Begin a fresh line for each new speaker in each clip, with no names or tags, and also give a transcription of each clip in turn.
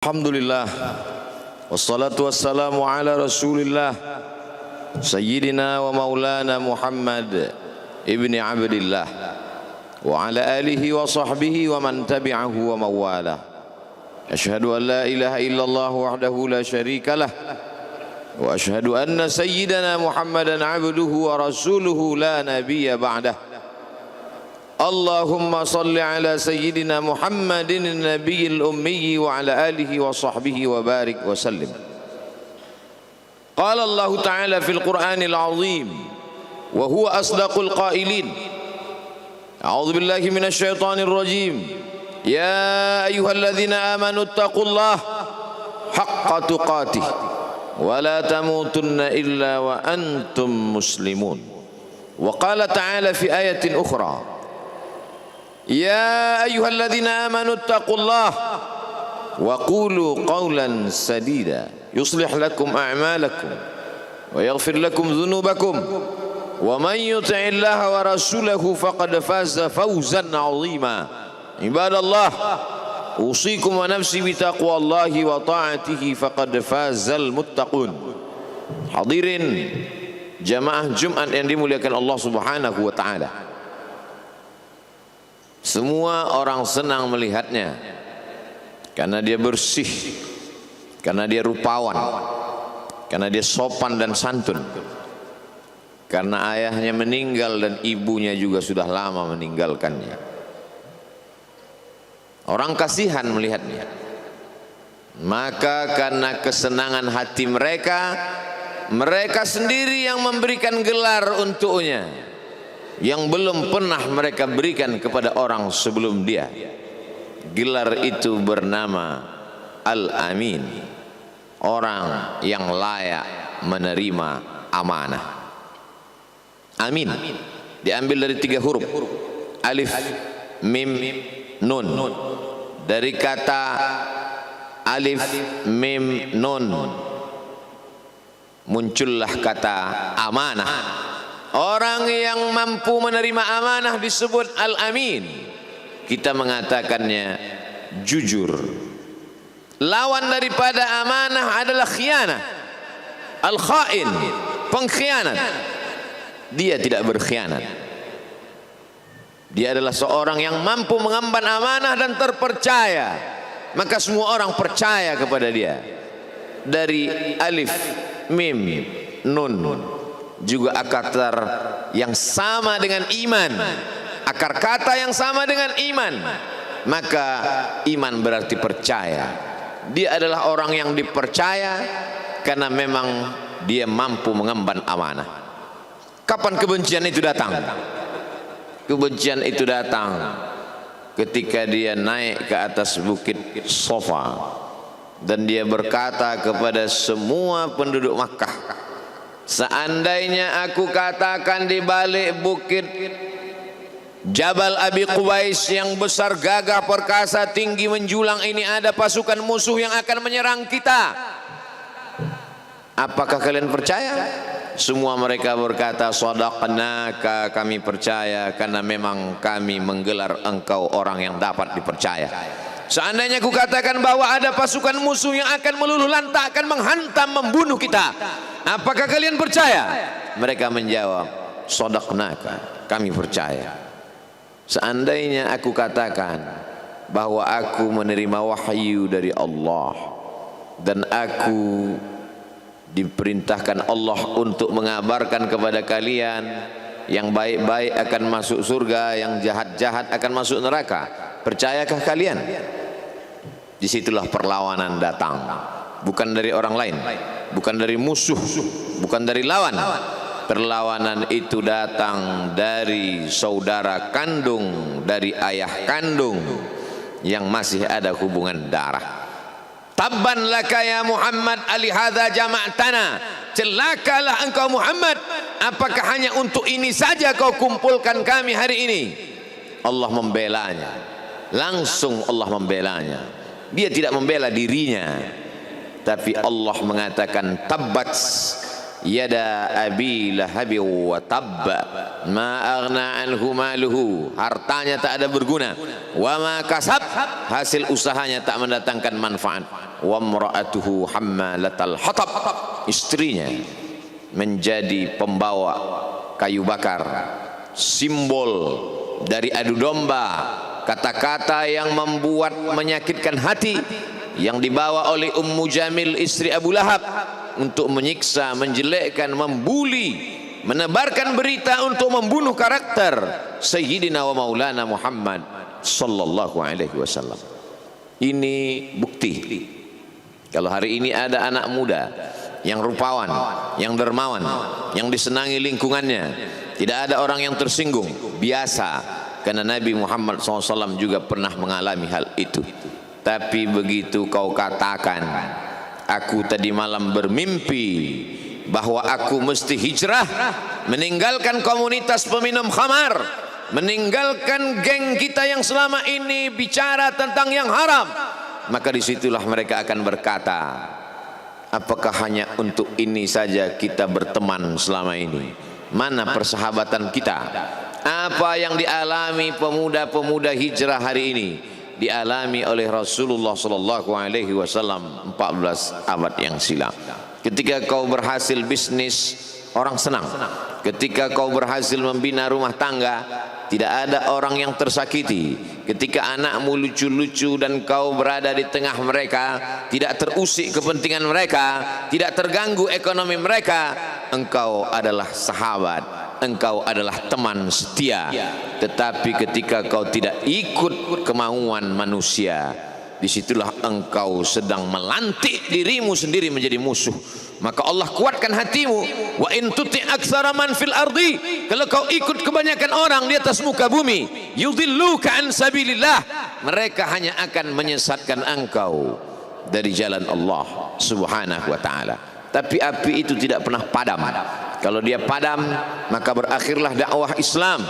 Alhamdulillah, wassalatu wassalamu ala rasulillah Sayyidina wa maulana Muhammad ibni Abdillah wa ala alihi wa sahbihi wa man tabi'ahu wa mawala. Ashhadu an la ilaha illallah wahdahu la syarika lah wa ashhadu anna sayyidana Muhammadan abduhu wa rasuluhu la nabiyya ba'dah. Allahumma salli ala sayyidina Muhammadin nabiyil ummi wa ala alihi wa sahbihi wa barik wa sallim. Qala Allah Ta'ala fil Qur'anil azim wa huwa asdaqul qailin. A'udzu billahi minasy syaithanir rajim. Ya ayyuhalladzina amanu taqullaha haqqa tuqatih wa la tamutunna illa wa antum muslimun. Wa qala ta'ala fi ayatin ukhra. Ya ayyuhalladzina amanu taqullaha wa qulu qawlan sadida yuslih lakum a'malakum wa yaghfir lakum dhunubakum wa man yuti'illaha wa rasulahu faqad faza fawzan 'azima. Ibadallah, usikum wa nafsi bi taqwallahi wa ta'atihi faqad fazal muttaqun. Hadirin jamaah Jumat yang dimuliakan Allah Subhanahu wa taala. Semua orang senang melihatnya karena dia bersih, karena dia rupawan, karena dia sopan dan santun, karena ayahnya meninggal dan ibunya juga sudah lama meninggalkannya. Orang kasihan melihatnya. Maka karena kesenangan hati mereka, mereka sendiri yang memberikan gelar untuknya yang belum pernah mereka berikan kepada orang sebelum dia. Gelar itu bernama Al-Amin, orang yang layak menerima amanah. Amin diambil dari 3 huruf, alif, mim, nun. Dari kata alif, mim, nun muncullah kata amanah. Orang yang mampu menerima amanah disebut Al-Amin. Kita mengatakannya jujur. Lawan daripada amanah adalah khianah, al-khain, pengkhianat. Dia tidak berkhianat. Dia adalah seorang yang mampu mengemban amanah dan terpercaya. Maka semua orang percaya kepada dia. Dari alif, mim, nun, juga akar yang sama dengan iman, akar kata yang sama dengan iman. Maka iman berarti percaya. Dia adalah orang yang dipercaya karena memang dia mampu mengemban amanah. Kapan kebencian itu datang? Kebencian itu datang ketika dia naik ke atas bukit Safa dan dia berkata kepada semua penduduk Makkah, seandainya aku katakan di balik bukit Jabal Abi Quwais yang besar, gagah, perkasa, tinggi, menjulang ini ada pasukan musuh yang akan menyerang kita, apakah kalian percaya? Semua mereka berkata, shadaqnaka, kami percaya karena memang kami menggelar engkau orang yang dapat dipercaya. Seandainya aku katakan bahwa ada pasukan musuh yang akan meluluh lantakkan, menghantam, membunuh kita, apakah kalian percaya? Mereka menjawab, shadaqnaka, kami percaya. Seandainya aku katakan bahwa aku menerima wahyu dari Allah dan aku diperintahkan Allah untuk mengabarkan kepada kalian yang baik-baik akan masuk surga, yang jahat-jahat akan masuk neraka, percayakah kalian? Disitulah perlawanan datang, bukan dari orang lain, bukan dari musuh, bukan dari lawan. Perlawanan itu datang dari saudara kandung, dari ayah kandung yang masih ada hubungan darah. Tabban laka ya Muhammad alihadza jama'tana, celakalah engkau Muhammad, apakah hanya untuk ini saja kau kumpulkan kami hari ini? Allah membelanya, langsung Allah membelanya. Dia tidak membela dirinya, tapi Allah mengatakan tabbat yada abi lahabi wa tabba ma aghna anhu maluhu, hartanya tak ada berguna, wa ma kasab, hasil usahanya tak mendatangkan manfaat. wa imra'atuhu hammalatal hatab, istrinya menjadi pembawa kayu bakar, simbol dari adu domba, kata-kata yang membuat menyakitkan hati yang dibawa oleh Ummu Jamil istri Abu Lahab untuk menyiksa, menjelekkan, membuli, menebarkan berita untuk membunuh karakter Sayyidina wa Maulana Muhammad sallallahu alaihi wasallam. Ini bukti kalau hari ini ada anak muda yang rupawan, yang dermawan, yang disenangi lingkungannya, tidak ada orang yang tersinggung, biasa, karena Nabi Muhammad SAW juga pernah mengalami hal itu. Tapi begitu kau katakan, aku tadi malam bermimpi bahwa aku mesti hijrah, meninggalkan komunitas peminum khamar, meninggalkan geng kita yang selama ini bicara tentang yang haram, maka disitulah mereka akan berkata, apakah hanya untuk ini saja kita berteman selama ini? Mana persahabatan kita? Apa yang dialami pemuda-pemuda hijrah hari ini dialami oleh Rasulullah sallallahu alaihi wasallam 14 abad yang silam. Ketika kau berhasil bisnis, orang senang. Ketika kau berhasil membina rumah tangga, tidak ada orang yang tersakiti. Ketika anakmu lucu-lucu dan kau berada di tengah mereka, tidak terusik kepentingan mereka, tidak terganggu ekonomi mereka, engkau adalah sahabat, engkau adalah teman setia. Tetapi ketika kau tidak ikut kemauan manusia, disitulah engkau sedang melantik dirimu sendiri menjadi musuh. Maka Allah kuatkan hatimu. Wa in tuti aktsara man fil ardi, kalau kau ikut kebanyakan orang di atas muka bumi, yudilluka an sabilillah, mereka hanya akan menyesatkan engkau dari jalan Allah subhanahu wa ta'ala. Tapi api itu tidak pernah padam. Kalau dia padam, maka berakhirlah dakwah Islam.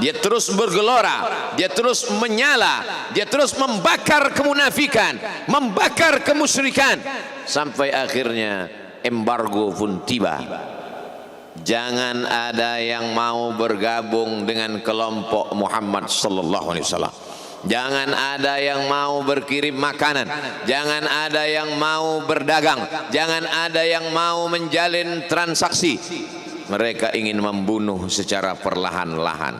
Dia terus bergelora, dia terus menyala, dia terus membakar kemunafikan, membakar kemusyrikan, sampai akhirnya embargo pun tiba. Jangan ada yang mau bergabung dengan kelompok Muhammad sallallahu alaihi wasallam. Jangan ada yang mau berkirim makanan, jangan ada yang mau berdagang, jangan ada yang mau menjalin transaksi. Mereka ingin membunuh secara perlahan-lahan.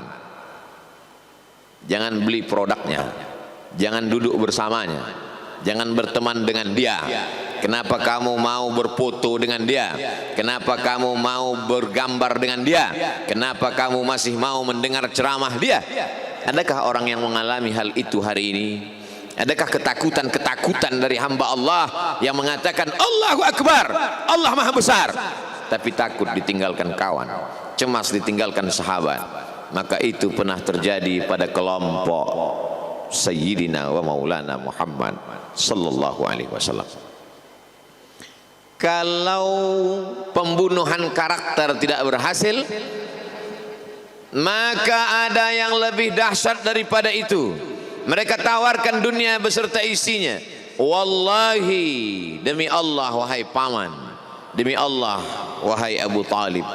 Jangan beli produknya, jangan duduk bersamanya, jangan berteman dengan dia. Kenapa kamu mau berfoto dengan dia? Kenapa kamu mau bergambar dengan dia? Kenapa kamu masih mau mendengar ceramah dia? Adakah orang yang mengalami hal itu hari ini? Adakah ketakutan-ketakutan dari hamba Allah yang mengatakan Allahu Akbar, Allah Maha Besar, tapi takut ditinggalkan kawan, cemas ditinggalkan sahabat? Maka itu pernah terjadi pada kelompok Sayyidina wa Maulana Muhammad sallallahu alaihi wasallam. Kalau pembunuhan karakter tidak berhasil, maka ada yang lebih dahsyat daripada itu. Mereka tawarkan dunia beserta isinya. Wallahi, demi Allah wahai paman, demi Allah wahai Abu Talib,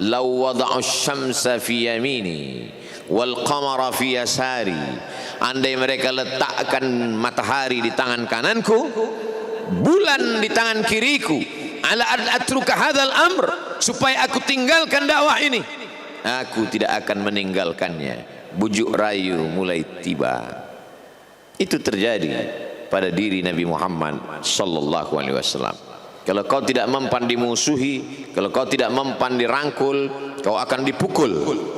law wada'u syamsa fi yamini wal qamara fi yasari, andai mereka letakkan matahari di tangan kananku, bulan di tangan kiriku, ala atruka hadzal amr, supaya aku tinggalkan dakwah ini, aku tidak akan meninggalkannya. Bujuk rayu mulai tiba. Itu terjadi pada diri Nabi Muhammad sallallahu alaihi wasallam. Kalau kau tidak mempan dimusuhi, kalau kau tidak mempan dirangkul, kau akan dipukul.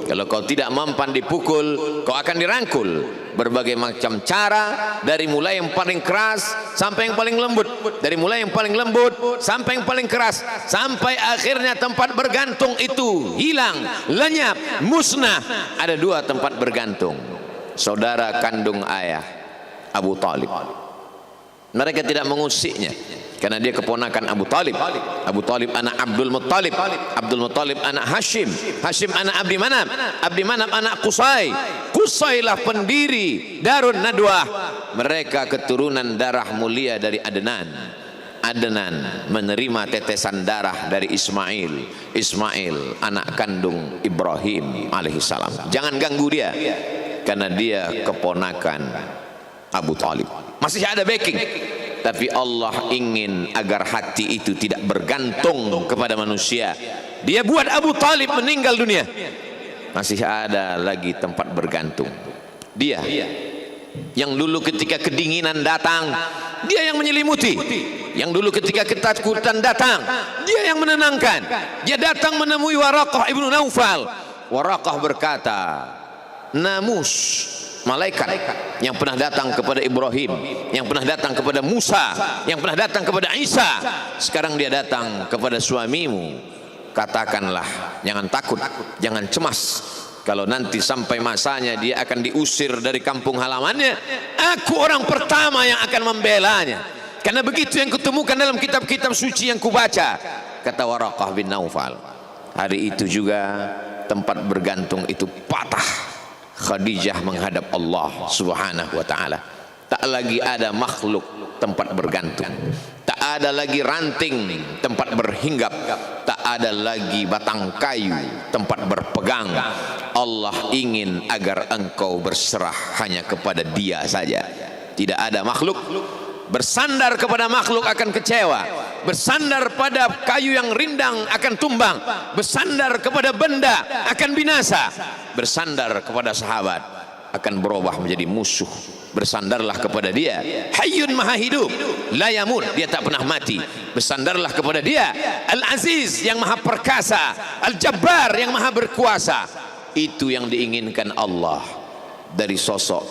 Kalau kau tidak mempan dipukul, kau akan dirangkul. Berbagai macam cara, dari mulai yang paling keras sampai yang paling lembut, dari mulai yang paling lembut sampai yang paling keras, sampai akhirnya tempat bergantung itu hilang, lenyap, musnah. Ada dua tempat bergantung, saudara kandung ayah Abu Talib. Mereka tidak mengusiknya karena dia keponakan Abu Talib. Abu Talib anak Abdul Muttalib, Abdul Muttalib anak Hashim, Hashim anak Abdi Manaf, Abdi Manaf anak Qusay, Qusaylah pendiri Darun Nadwah. Mereka keturunan darah mulia dari Adnan. Adnan menerima tetesan darah dari Ismail, Ismail anak kandung Ibrahim alaihissalam. Jangan ganggu dia karena dia keponakan Abu Talib. Masih ada backing. tapi Allah ingin agar hati itu tidak bergantung kepada manusia. Dia buat Abu Talib meninggal dunia, masih ada lagi tempat bergantung. Dia yang dulu ketika kedinginan datang, dia yang menyelimuti. Yang dulu ketika ketakutan datang, dia yang menenangkan. Dia datang menemui Waraqah ibnu Naufal. Waraqah berkata, Namus, malaikat yang pernah datang kepada Ibrahim, yang pernah datang kepada Musa, yang pernah datang kepada Isa, sekarang dia datang kepada suamimu. Katakanlah, jangan takut, jangan cemas. Kalau nanti sampai masanya dia akan diusir dari kampung halamannya, aku orang pertama yang akan membelanya. Karena begitu yang kutemukan dalam kitab-kitab suci yang kubaca, kata Waraqah bin Naufal. Hari itu juga tempat bergantung itu patah. Khadijah menghadap Allah subhanahu wa ta'ala. Tak lagi ada makhluk tempat bergantung, tak ada lagi ranting tempat berhinggap, tak ada lagi batang kayu tempat berpegang. Allah ingin agar engkau berserah hanya kepada Dia saja. Tidak ada makhluk. Bersandar kepada makhluk akan kecewa, bersandar pada kayu yang rindang akan tumbang, bersandar kepada benda akan binasa, bersandar kepada sahabat akan berubah menjadi musuh. Bersandarlah kepada Dia, Hayyun Maha Hidup, la yamut, Dia tak pernah mati. Bersandarlah kepada Dia, Al-Aziz yang Maha Perkasa, Al-Jabbar yang Maha Berkuasa. Itu yang diinginkan Allah dari sosok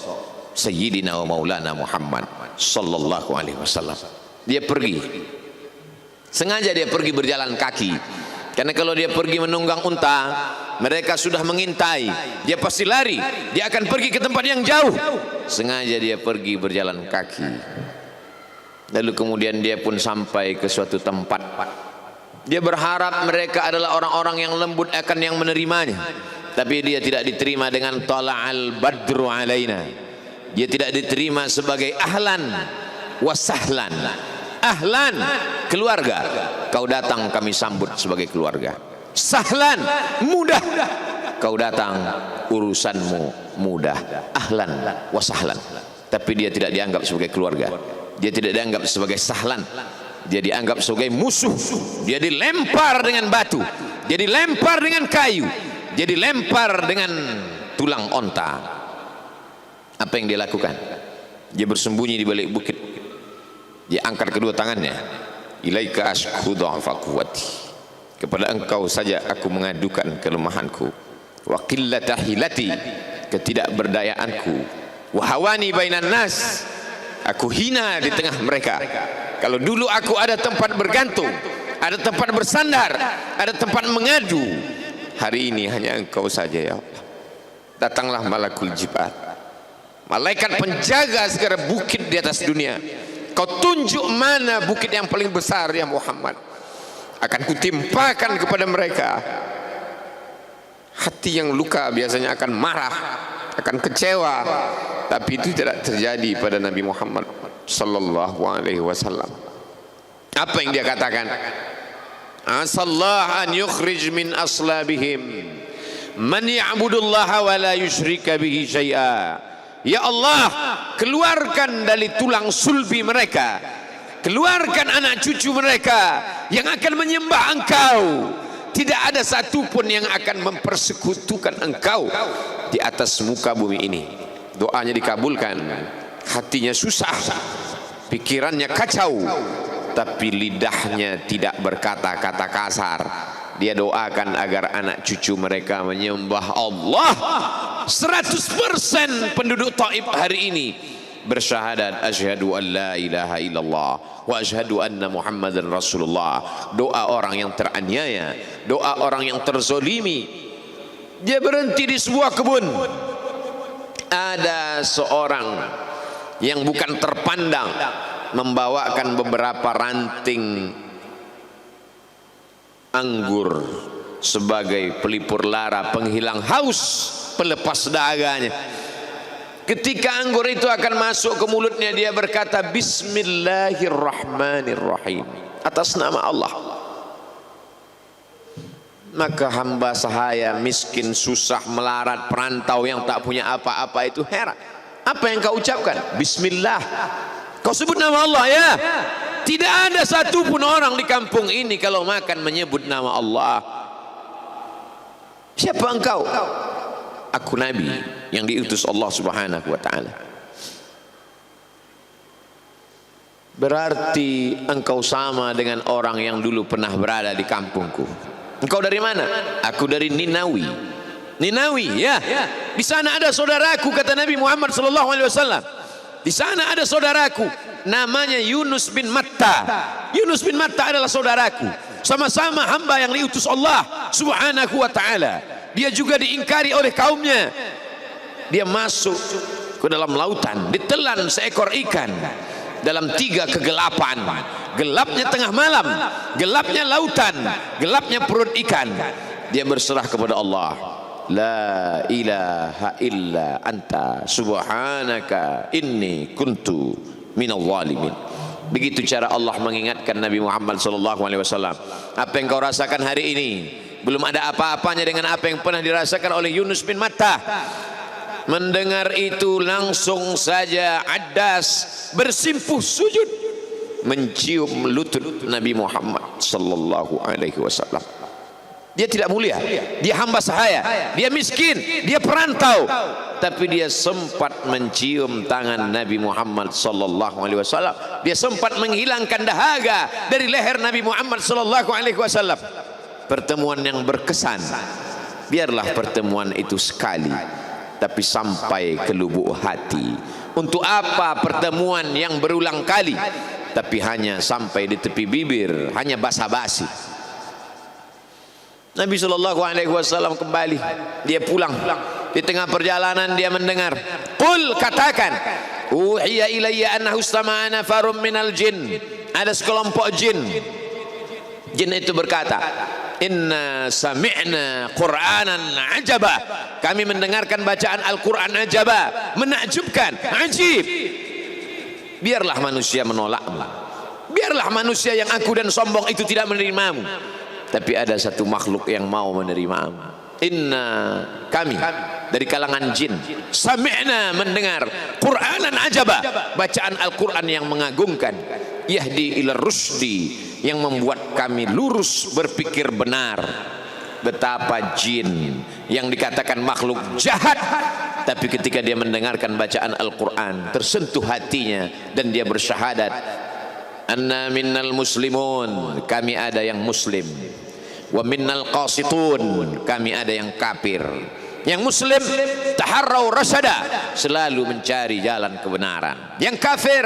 Sayyidina wa Maulana Muhammad sallallahu alaihi wasallam. Dia pergi, sengaja dia pergi berjalan kaki, karena kalau dia pergi menunggang unta, mereka sudah mengintai, dia pasti lari, dia akan pergi ke tempat yang jauh. Sengaja dia pergi berjalan kaki. Lalu kemudian dia pun sampai ke suatu tempat. Dia berharap mereka adalah orang-orang yang lembut akan yang menerimanya, tapi dia tidak diterima dengan tala'al badru alaina. Dia tidak diterima sebagai ahlan wasahlan. Ahlan, keluarga, kau datang kami sambut sebagai keluarga. Sahlan, mudah, kau datang urusanmu mudah. Ahlan wasahlan. Tapi dia tidak dianggap sebagai keluarga, dia tidak dianggap sebagai sahlan, dia dianggap sebagai musuh. Dia dilempar dengan batu, dia dilempar dengan kayu, dia dilempar dengan tulang onta. Apa yang dia lakukan? Dia bersembunyi di balik bukit. Dia angkat kedua tangannya. Ilaika ashku dha'fa quwwati, kepada engkau saja aku mengadukan kelemahanku. Wa qillata hilati, ketidakberdayaanku. Wa hawani bainan nas, aku hina di tengah mereka. Kalau dulu aku ada tempat bergantung, ada tempat bersandar, ada tempat mengadu, hari ini hanya engkau saja ya Allah. Datanglah malakul jibal, malaikat penjaga segala bukit di atas dunia. Kau tunjuk mana bukit yang paling besar ya Muhammad, akan kutimpakan kepada mereka. Hati yang luka biasanya akan marah, akan kecewa, tapi itu tidak terjadi pada Nabi Muhammad sallallahu alaihi wasallam. Apa yang dia katakan? Asallah an yukhrij min aslabihim man ya'budullaha wa la yusyrika bihi syai'a. Ya Allah, keluarkan dari tulang sulbi mereka, keluarkan anak cucu mereka yang akan menyembah engkau. Tidak ada satupun yang akan mempersekutukan engkau di atas muka bumi ini. Doanya dikabulkan, hatinya susah, pikirannya kacau, tapi lidahnya tidak berkata-kata kasar. Dia doakan agar anak cucu mereka menyembah Allah. 100% penduduk Taif hari ini bersyahadat asyhadu an la ilaha illallah wa asyhadu anna Muhammadan Rasulullah. Doa orang yang teraniaya, doa orang yang terzolimi. Dia berhenti di sebuah kebun. Ada seorang yang bukan terpandang membawakan beberapa ranting anggur sebagai pelipur lara, penghilang haus, pelepas dahaganya. Ketika anggur itu akan masuk ke mulutnya, dia berkata Bismillahirrahmanirrahim, atas nama Allah. Maka hamba sahaya miskin, susah, melarat, perantau yang tak punya apa-apa itu heran. Apa yang kau ucapkan? Bismillah. Kau sebut nama Allah ya. Tidak ada satupun orang di kampung ini kalau makan menyebut nama Allah. Siapa engkau? Aku Nabi yang diutus Allah Subhanahu wa ta'ala. Berarti engkau sama dengan orang yang dulu pernah berada di kampungku. Engkau dari mana? Aku dari Ninawi. Ninawi ya. Di sana ada saudaraku, kata Nabi Muhammad sallallahu alaihi wasallam. Di sana ada saudaraku namanya Yunus bin Matta. Yunus bin Matta adalah saudaraku. Sama-sama hamba yang diutus Allah Subhanahu wa ta'ala. Dia juga diingkari oleh kaumnya. Dia masuk ke dalam lautan, ditelan seekor ikan dalam 3 kegelapan. Gelapnya tengah malam, gelapnya lautan, gelapnya perut ikan. Dia berserah kepada Allah. La ilaha illa anta subhanaka inni kuntu minal zalimin. Begitu cara Allah mengingatkan Nabi Muhammad sallallahu alaihi wasallam. Apa yang kau rasakan hari ini belum ada apa-apanya dengan apa yang pernah dirasakan oleh Yunus bin Matta. Mendengar itu langsung saja Addas bersimpuh sujud mencium lutut Nabi Muhammad sallallahu alaihi wasallam. Dia tidak mulia, dia hamba sahaya, dia miskin, dia perantau, tapi dia sempat mencium tangan Nabi Muhammad sallallahu alaihi wasallam. Dia sempat menghilangkan dahaga dari leher Nabi Muhammad sallallahu alaihi wasallam. Pertemuan yang berkesan. Biarlah pertemuan itu sekali, tapi sampai ke lubuk hati. Untuk apa pertemuan yang berulang kali tapi hanya sampai di tepi bibir, hanya basa-basi? Nabi sallallahu alaihi wasallam kembali, dia pulang. Di tengah perjalanan dia mendengar, qul, katakan, uhiya ilayya annahu istama'a nafarun minal jin. Ada sekelompok jin. Jin itu berkata, inna sami'na qur'anan ajaba. Kami mendengarkan bacaan Al-Quran ajaba, menakjubkan, ajib. Biarlah manusia menolakmu, biarlah manusia yang aku dan sombong itu tidak menerimamu, tapi ada satu makhluk yang mau menerimamu. Inna, kami dari kalangan jin, sami'na, mendengar, Qur'anan ajaba, bacaan Al-Quran yang mengagumkan, yahdi ila rusdi, yang membuat kami lurus berpikir benar. Betapa jin yang dikatakan makhluk jahat, tapi ketika dia mendengarkan bacaan Al-Quran tersentuh hatinya dan dia bersyahadat, anna minnal muslimun, kami ada yang muslim, wa minnal qasitun, kami ada yang kafir. Yang muslim taharrau rasyada, selalu mencari jalan kebenaran. Yang kafir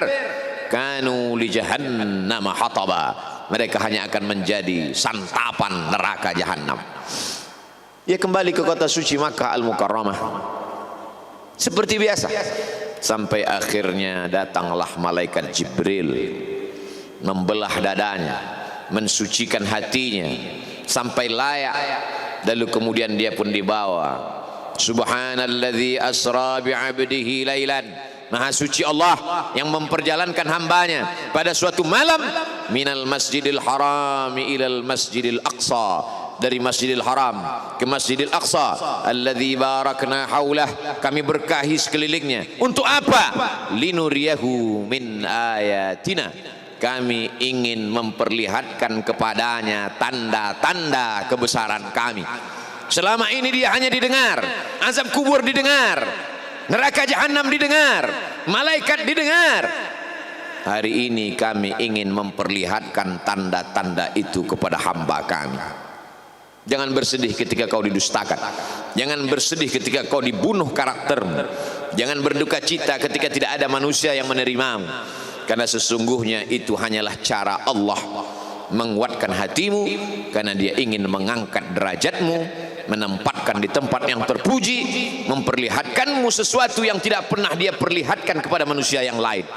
kanu li jahannam hataba, mereka hanya akan menjadi santapan neraka jahanam. Dia kembali ke kota suci Makkah Al-Mukarramah seperti biasa, sampai akhirnya datanglah malaikat Jibril membelah dadanya, mensucikan hatinya sampai layak, lalu kemudian dia pun dibawa. Subhanalladzi asra bi'abdihi lailan, maha suci Allah yang memperjalankan hambanya pada suatu malam, minal masjidil harami ilal masjidil aqsa, dari Masjidil Haram ke Masjidil Aqsa, alladzi barakna haulah, kami berkahi sekelilingnya. Untuk apa? Linuriyahu min ayatina, kami ingin memperlihatkan kepadanya tanda-tanda kebesaran kami. Selama ini dia hanya didengar, azab kubur didengar, neraka jahanam didengar, malaikat didengar. Hari ini kami ingin memperlihatkan tanda-tanda itu kepada hamba kami. Jangan bersedih ketika kau didustakan, jangan bersedih ketika kau dibunuh karaktermu, jangan berduka cita ketika tidak ada manusia yang menerimamu, karena sesungguhnya itu hanyalah cara Allah menguatkan hatimu, karena dia ingin mengangkat derajatmu, menempatkan di tempat yang terpuji, memperlihatkanmu sesuatu yang tidak pernah dia perlihatkan kepada manusia yang lain.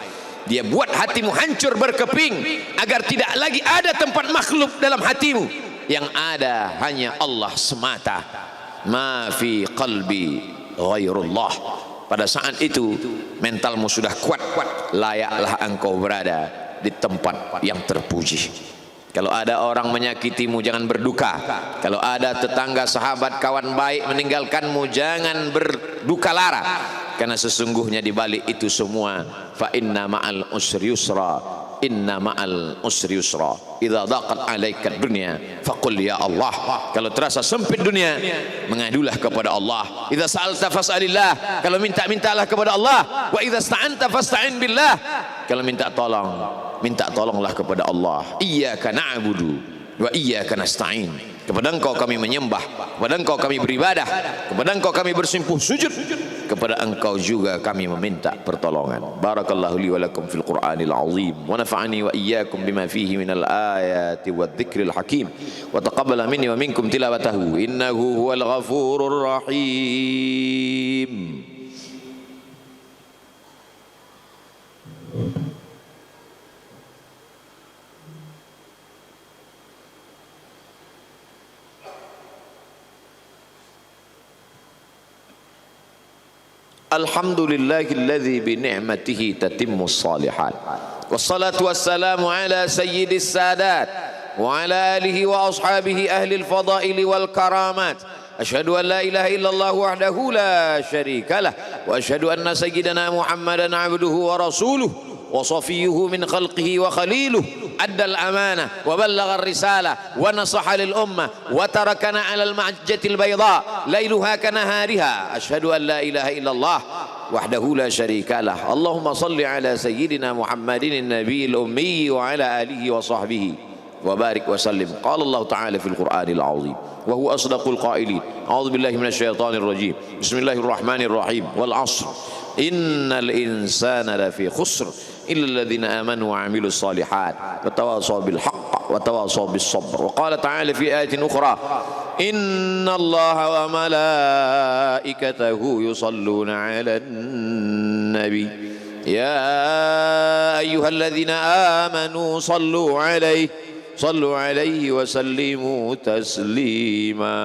Dia buat hatimu hancur berkeping agar tidak lagi ada tempat makhluk dalam hatimu, yang ada hanya Allah semata. Ma fi qalbi ghairullah. Pada saat itu mentalmu sudah kuat, layaklah engkau berada di tempat yang terpuji. Kalau ada orang menyakitimu, jangan berduka. Kalau ada tetangga, sahabat, kawan baik meninggalkanmu, jangan berduka lara. karena sesungguhnya di balik itu semua fa inna ma'al usri yusra, inna ma'al usri yusra. Idza daqat 'alaika dunya faqul ya Allah. Kalau terasa sempit dunia, mengadulah kepada Allah. Idza sa'alta fas'alillah, kalau minta-mintalah kepada Allah. Wa idza sta'anta fasta'in billah, kalau minta tolong, minta tolonglah kepada Allah. Iyyaka na'budu wa iyyaka nasta'in. Kepada Engkau kami menyembah, kepada Engkau kami beribadah, kepada Engkau kami bersimpuh sujud, kepada Engkau juga kami meminta pertolongan. Barakallahu li wa lakum fil Qur'anil azim wa nafa'ani wa iyyakum bima fihi minal ayati wadh-dhikril hakim wa taqabbala minni wa minkum tilawatahu innahu huwal ghafurur rahim. Alhamdulillahilladzi bi ni'matihi tatimmus shalihat. Wassalatu wassalamu ala sayyidis sadat wa ala alihi wa ashabihi ahli al-fadaili wal karamat. Asyhadu an la ilaha illallah wahdahu la syarika lah wa asyhadu anna sayyidana Muhammadan abduhu wa rasuluh wa safiyyuhu min khalqihi wa khaliluh. أدى الأمانة وبلغ الرسالة ونصح للأمة وتركنا على المحجة البيضاء ليلها كنهارها. أشهد أن لا إله إلا الله وحده لا شريك له. اللهم صل على سيدنا محمد النبي الأمي وعلى آله وصحبه وبارك وسلم. قال الله تعالى في القرآن العظيم وهو أصدق القائلين أعوذ بالله من الشيطان الرجيم بسم الله الرحمن الرحيم والعصر إن الإنسان لفي خسر إلا الذين آمنوا وعملوا الصالحات وتواصوا بالحق وتواصوا بالصبر. وقال تعالى في آية أخرى إن الله وملائكته يصلون على النبي يا أيها الذين آمنوا صلوا عليه وسلموا تسليما.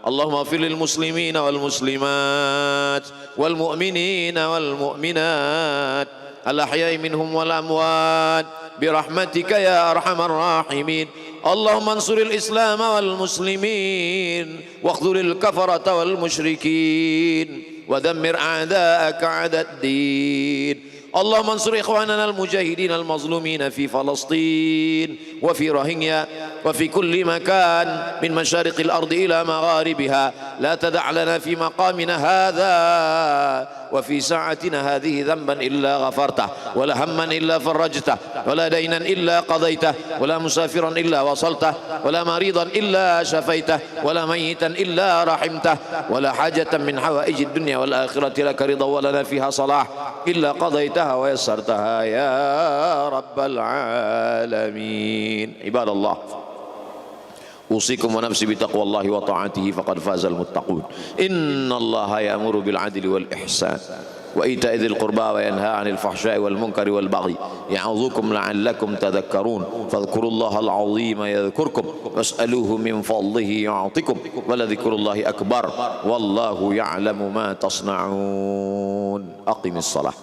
اللهم اغفر للمسلمين والمسلمات والمؤمنين والمؤمنات الأحياء منهم والأموات برحمتك يا أرحم الراحمين. اللهم انصر الإسلام والمسلمين واخذل الكفرة والمشركين ودمر أعداءك أعداء الدين. اللهم انصر إخواننا المجاهدين المظلومين في فلسطين وفي روهينيا وفي كل مكان من مشارق الأرض إلى مغاربها. لا تدع لنا في مقامنا هذا وفي ساعتنا هذه ذنبا إلا غفرته ولا هما إلا فرجته ولا دينا إلا قضيته ولا مسافرا إلا وصلته ولا مريضا إلا شفيته ولا ميتا إلا رحمته ولا حاجة من حوائج الدنيا والآخرة لك رضا ولنا فيها صلاح إلا قضيتها ويسرتها يا رب العالمين. عباد الله أوصيكم ونفسي بتقوى الله وطاعته فقد فاز المتقون. إن الله يأمر بالعدل والإحسان وإيتاء ذي القربى وينهى عن الفحشاء والمنكر والبغي يعظكم لعلكم تذكرون. فاذكروا الله العظيم يذكركم واسألوه من فضله يعطكم ولذكر الله أكبر والله يعلم ما تصنعون. أقم الصلاة.